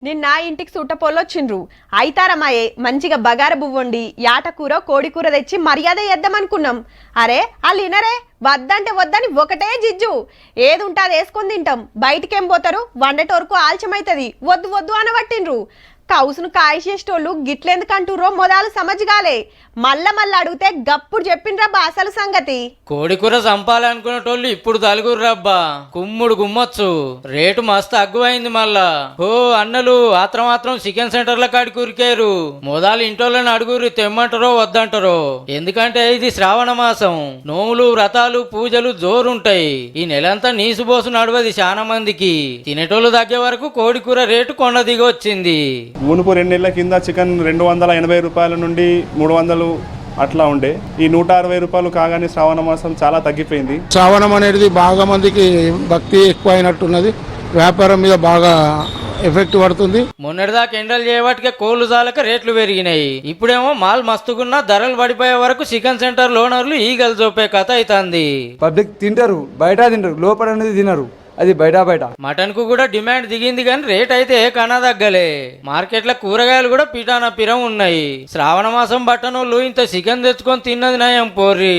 నిన్న ఇంటికి సుట్టపోలొచ్చిండ్రు అయితారమ్మాయే మంచిగా బగార బువ్వండి యాటకూర కోడికూర తెచ్చి మర్యాద చేద్దామనుకున్నాం. అరే వాళ్ళు ఇనరే వద్దంటే వద్దని ఒకటే జిజ్జు. ఏది ఉంటే అది వేసుకొని తింటాం, బయటికేం పోతారు, వండేటోరకు ఆలస్యమైతుంది, వద్దు వద్దు అనబట్టిండ్రు. కౌసును కాయచేసేటోళ్ళు గిట్లెందుకంటుర్రో మొదలు సమజ్గాలే. మళ్ళా అడిగితే గప్పుడు చెప్పిండ్రబ్బా అసలు సంగతి. కోడికూర చంపాలనుకునేటోళ్ళు ఇప్పుడు తలుగుర్రబ్బా, కుమ్ముడు గుమ్మొచ్చు. రేటు మస్తు అగ్గువైంది మళ్ళా. ఓ అన్నలు ఆత్రం చికెన్ సెంటర్ల కాడికి ఉరికారు. మొదలు ఇంటోళ్ళని అడుగురు తెమ్మంటారో వద్దంటారో. ఎందుకంటే ఇది శ్రావణ మాసం, నోములు వ్రతాలు పూజలు జోరుంటాయి. ఈ నెలంతా నీసుబోసు నడవది చాలా మందికి. తినేటోళ్ళు తగ్గే వరకు కోడికూర రేటు కొండ దిగి వచ్చింది. మునుపు 2 నెలల కింద చికెన్ 280 రూపాయల నుండి 300 అట్లా ఉండే. ఈ 160 రూపాయలు కాగానే శ్రావణ మాసం చాలా తగ్గిపోయింది. శ్రావణం అనేది బాగా మందికి భక్తి ఎక్కువ అయినట్టున్నది, వ్యాపారం మీద బాగా ఎఫెక్ట్ పడుతుంది. మొన్నటిదాకా ఎండలు చేయబట్టికే కోళ్లు జాలక రేట్లు పెరిగినాయి. ఇప్పుడేమో మాల్ మస్తుకున్నా ధరలు పడిపోయే వరకు చికెన్ సెంటర్ ఓనర్లు ఈగలు చూపే కథ అవుతుంది. పబ్లిక్ తింటారు, బయట తింటారు, లోపల అనేది తినరు, అది బయట. మటన్ కు కూడా డిమాండ్ దిగింది కానీ రేట్ అయితే కన్నా తగ్గలే. మార్కెట్ల కూరగాయలు కూడా పిటాన పిరం ఉన్నాయి. శ్రావణ మాసం బట్టనోళ్ళు ఇంత చికెన్ తెచ్చుకొని తిన్నది నయం పోర్రి.